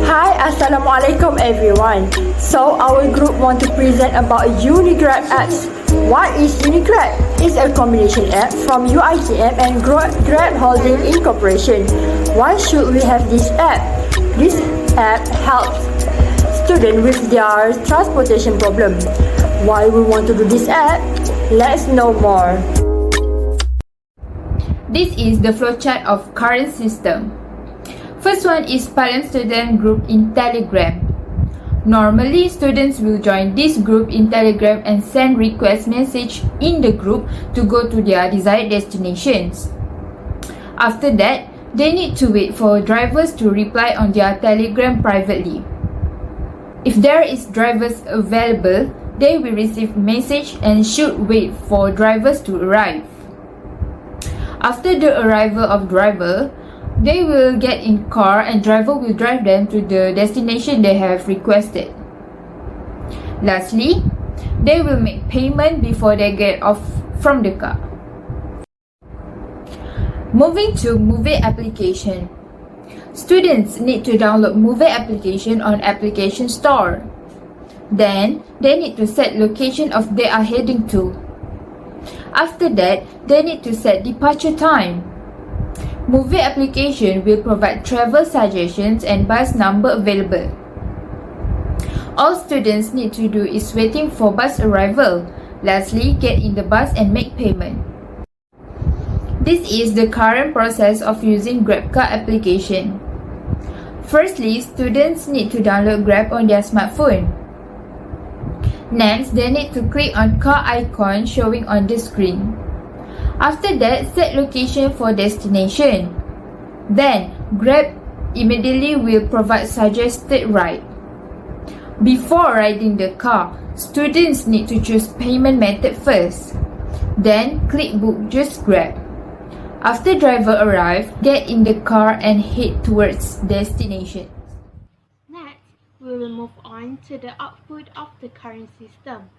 Hi, Assalamualaikum everyone. So our group want to present about Unigrab apps. What is Unigrab? It's a combination app from UITM and Grab Holding Incorporation. Why should we have this app? This app helps students with their transportation problem. Why we want to do this app? Let's know more. This is the flowchart of current system. First one is parent student group in Telegram. Normally, students will join this group in Telegram and send request message in the group to go to their desired destinations. After that, they need to wait for drivers to reply on their Telegram privately. If there is drivers available, they will receive message and should wait for drivers to arrive. After the arrival of driver, they will get in car and driver will drive them to the destination they have requested. Lastly, they will make payment before they get off from the car. Moving to Movie application. Students need to download Movie application on application store. Then, they need to set location of they are heading to. After that, they need to set departure time. Movie application will provide travel suggestions and bus number available. All students need to do is waiting for bus arrival. Lastly, get in the bus and make payment. This is the current process of using GrabCar application. Firstly, students need to download Grab on their smartphone. Next, they need to click on car icon showing on the screen. After that, set location for destination. Then, Grab immediately will provide suggested ride. Before riding the car, students need to choose payment method first. Then, click book just Grab. After driver arrive, get in the car and head towards destination. Next, we will move on to the output of the current system.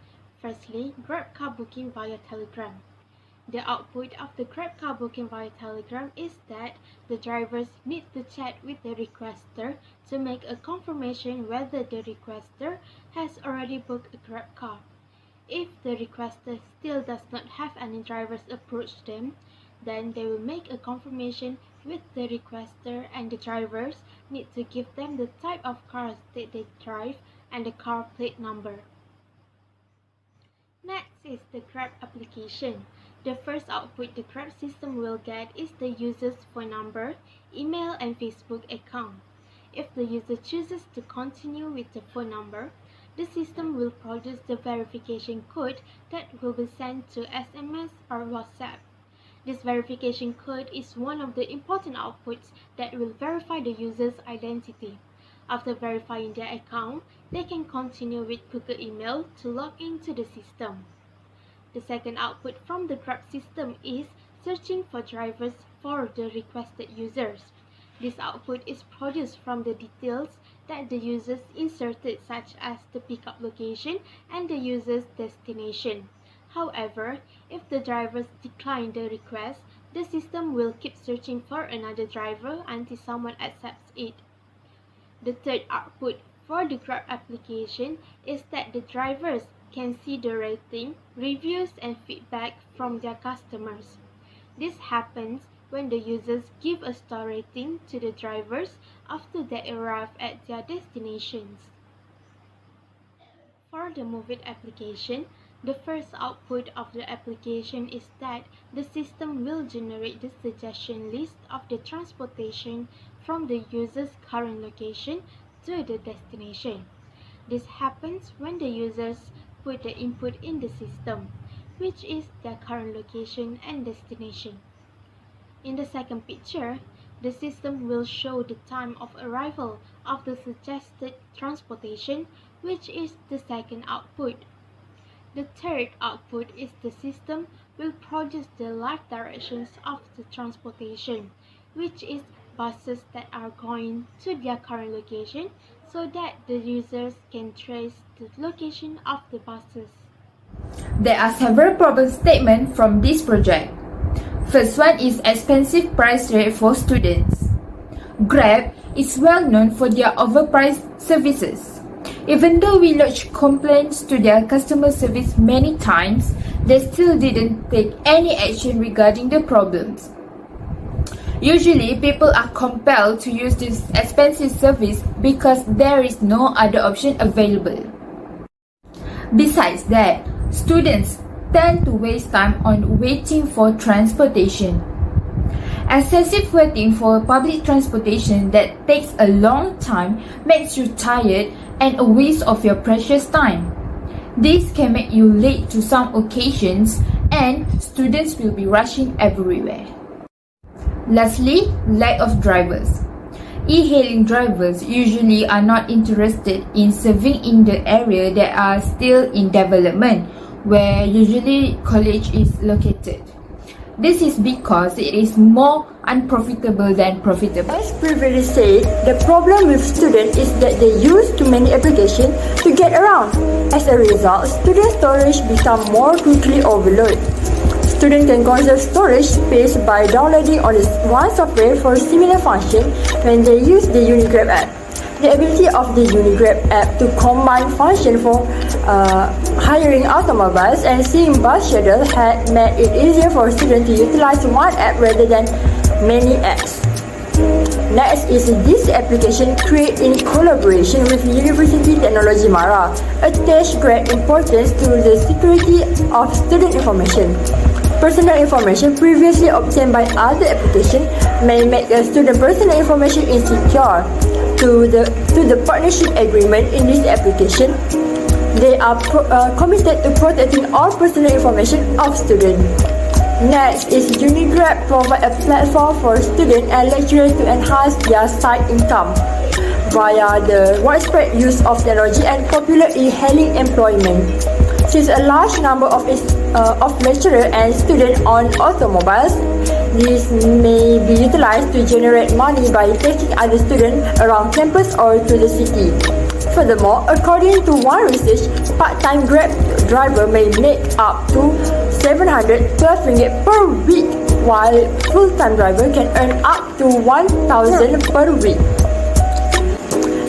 Firstly, GrabCar booking via Telegram. The output of the GrabCar booking via Telegram is that the drivers need to chat with the requester to make a confirmation whether the requester has already booked a GrabCar. If the requester still does not have any drivers approach them, then they will make a confirmation with the requester, and the drivers need to give them the type of cars that they drive and the car plate number. Next is the Grab application. The first output the Grab system will get is the user's phone number, email and Facebook account. If the user chooses to continue with the phone number, the system will produce the verification code that will be sent to SMS or WhatsApp. This verification code is one of the important outputs that will verify the user's identity. After verifying their account, they can continue with Google email to log into the system. The second output from the Grab system is searching for drivers for the requested users. This output is produced from the details that the users inserted, such as the pickup location and the user's destination. However, if the drivers decline the request, the system will keep searching for another driver until someone accepts it. The third output for the Grab application is that the drivers can see the rating, reviews and feedback from their customers. This happens when the users give a star rating to the drivers after they arrive at their destinations. For the Movie application, the first output of the application is that the system will generate the suggestion list of the transportation from the user's current location to the destination. This happens when the users put the input in the system, which is their current location and destination. In the second picture, the system will show the time of arrival of the suggested transportation, which is the second output. The third output is the system will produce the live directions of the transportation, which is buses that are going to their current location so that the users can trace the location of the buses. There are several problem statements from this project. First one is expensive price rate for students. Grab is well known for their overpriced services. Even though we lodged complaints to their customer service many times, they still didn't take any action regarding the problems. Usually, people are compelled to use this expensive service because there is no other option available. Besides that, students tend to waste time on waiting for transportation. Excessive waiting for public transportation that takes a long time makes you tired and a waste of your precious time. This can make you late to some occasions and students will be rushing everywhere. Lastly, lack of drivers. E-hailing drivers usually are not interested in serving in the area that are still in development, where usually college is located. This is because it is more unprofitable than profitable. As previously said, the problem with students is that they use too many applications to get around. As a result, student storage becomes more quickly overloaded. Students can conserve storage space by downloading only one software for similar function when they use the Unigrab app. The ability of the Unigrab app to combine functions for hiring automobiles and seeing bus schedules had made it easier for students to utilize one app rather than many apps. Next is this application created in collaboration with University Technology Mara, attach great importance to the security of student information. Personal information previously obtained by other applications may make a student personal information insecure. To the partnership agreement in this application, they are committed to protecting all personal information of students. Next is Unigrab provide a platform for students and lecturers to enhance their side income via the widespread use of technology and popular e-hailing employment. Since a large number of lecturers and students on automobiles, this may be utilized to generate money by taking other students around campus or to the city. Furthermore, according to one research, part-time Grab driver may make up to 712 ringgit per week, while full-time driver can earn up to 1,000 per week.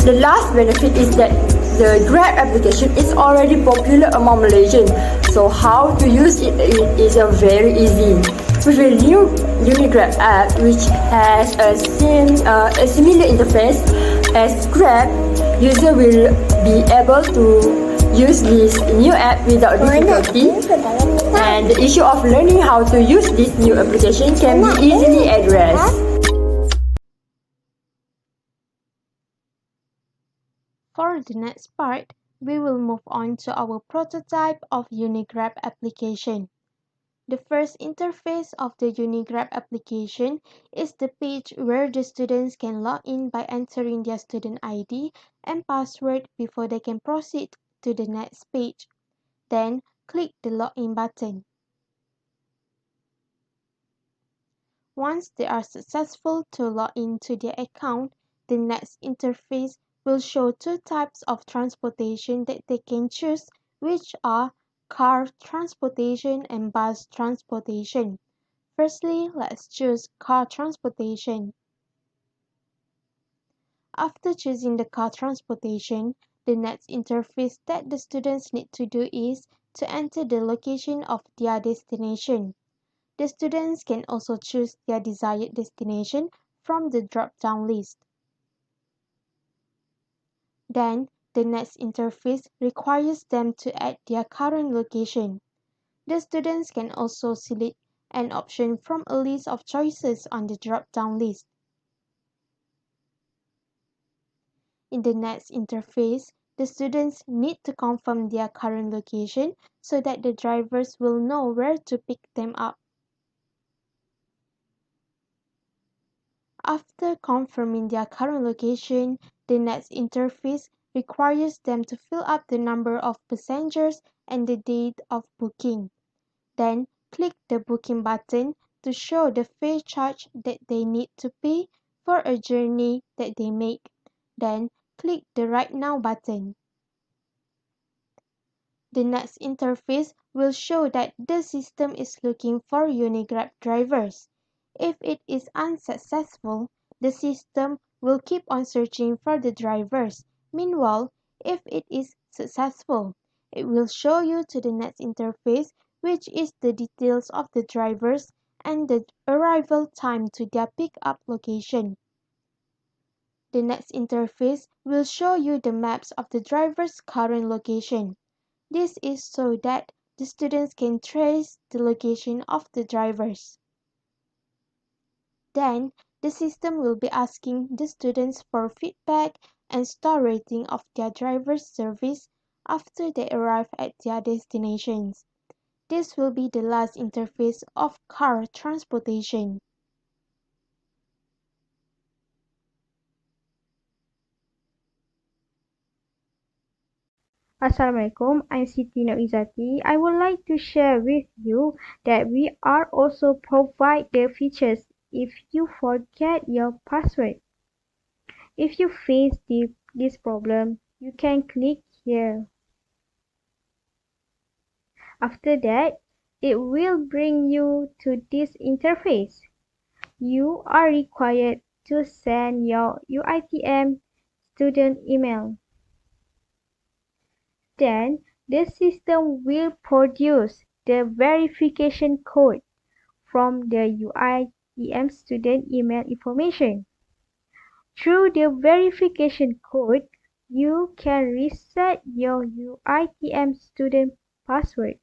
The last benefit is that the Grab application is already popular among Malaysians, so how to use it is very easy. With a new Unigrab app, which has a similar interface as Grab, user will be able to use this new app without difficulty, and the issue of learning how to use this new application can be easily addressed. For the next part, we will move on to our prototype of Unigrab application. The first interface of the Unigrab application is the page where the students can log in by entering their student ID and password before they can proceed to the next page. Then, click the login button. Once they are successful to log into their account, the next interface will show two types of transportation that they can choose, which are car transportation and bus transportation. Firstly, let's choose car transportation. After choosing the car transportation, the next interface that the students need to do is to enter the location of their destination. The students can also choose their desired destination from the drop-down list. Then, the next interface requires them to add their current location. The students can also select an option from a list of choices on the drop-down list. In the next interface, the students need to confirm their current location so that the drivers will know where to pick them up. After confirming their current location, the next interface requires them to fill up the number of passengers and the date of booking. Then, click the booking button to show the fare charge that they need to pay for a journey that they make. Then, click the Right Now button. The next interface will show that the system is looking for Unigrab drivers. If it is unsuccessful, the system will keep on searching for the drivers. Meanwhile, if it is successful, it will show you to the next interface, which is the details of the drivers and the arrival time to their pickup location. The next interface will show you the maps of the driver's current location. This is so that the students can trace the location of the drivers. Then, the system will be asking the students for feedback and star rating of their driver's service after they arrive at their destinations. This will be the last interface of car transportation. Assalamualaikum, I'm Siti Noizati. I would like to share with you that we are also provide the features if you forget your password. If you face this problem, you can click here. After that, it will bring you to this interface. You are required to send your UITM student email. Then the system will produce the verification code from the UITM student email information. Through the verification code, you can reset your UITM student password.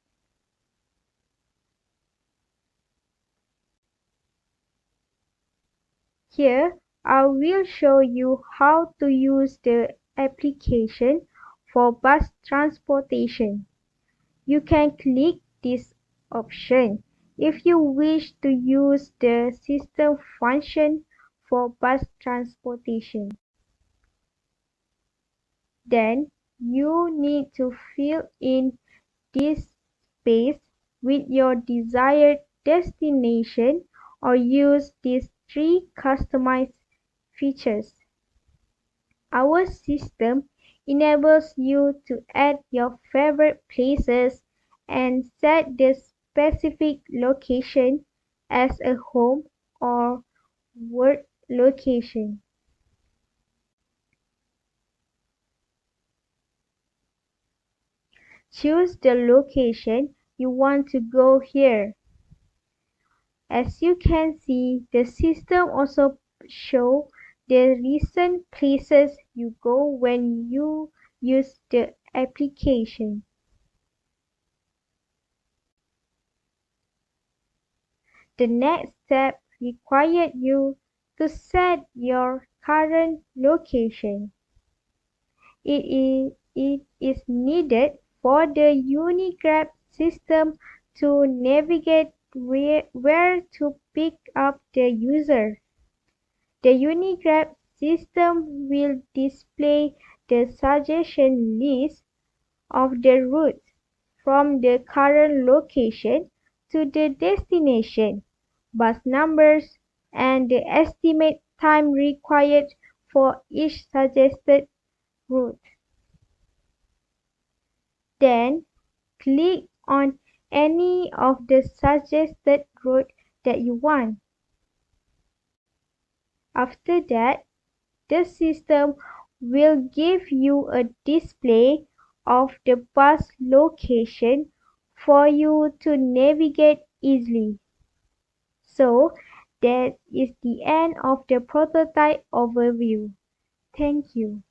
Here, I will show you how to use the application for bus transportation. You can click this option if you wish to use the system function for bus transportation. Then you need to fill in this space with your desired destination or use these three customized features. Our system enables you to add your favorite places and set the specific location as a home or work location. Choose the location you want to go here. As you can see, the system also shows the recent places you go when you use the application. The next step requires you to set your current location. It is needed for the Unigrab system to navigate where to pick up the user. The Unigrab system will display the suggestion list of the route from the current location to the destination, bus numbers, and the estimate time required for each suggested route. Then, click on any of the suggested route that you want. After that, the system will give you a display of the bus location for you to navigate easily. So, that is the end of the prototype overview. Thank you.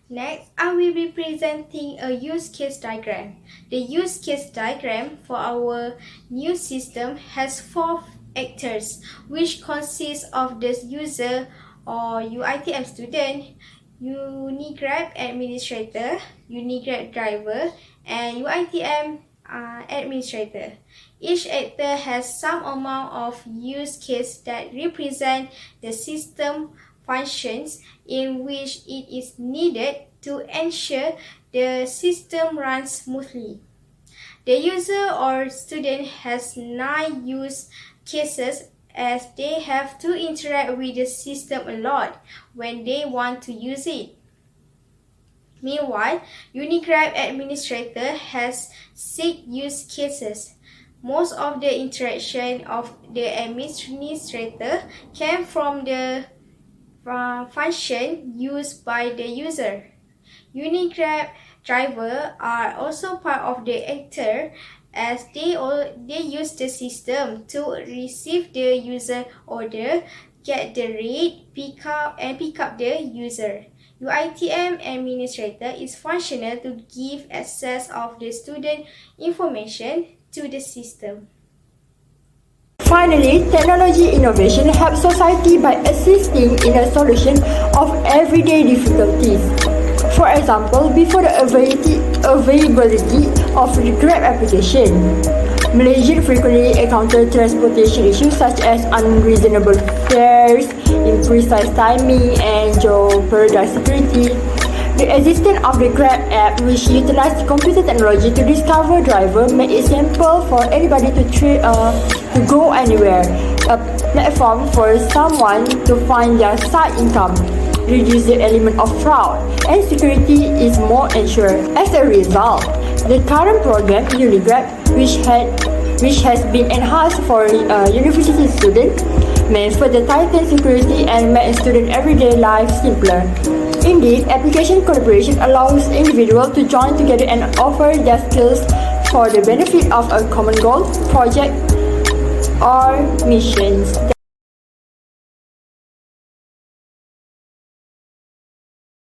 Next, I will be presenting a use case diagram. The use case diagram for our new system has 4 actors, which consists of the user or UITM student, Unigrab administrator, Unigrab driver, and UITM administrator. Each actor has some amount of use case that represent the system functions in which it is needed to ensure the system runs smoothly. The user or student has 9 use cases as they have to interact with the system a lot when they want to use it. Meanwhile, Unigrab administrator has 6 use cases. Most of the interaction of the administrator came from the function used by the user. Unigrab drivers are also part of the actor as they use the system to receive the user order, get the rate, pick up the user. UITM administrator is functional to give access of the student information to the system. Finally, technology innovation helps society by assisting in a solution of everyday difficulties. For example, before the availability of the Grab application, Malaysians frequently encounter transportation issues such as unreasonable fares, imprecise timing, and jeopardized security. The existence of the Grab app, which utilizes computer technology to discover driver, makes it simple for anybody to go anywhere. A platform for someone to find their side income, reduce the element of fraud, and security is more ensured. As a result, the current program Unigrab, which has been enhanced for university students, may further tighten security and make student everyday life simpler. Indeed, application collaboration allows individuals to join together and offer their skills for the benefit of a common goal, project, or missions.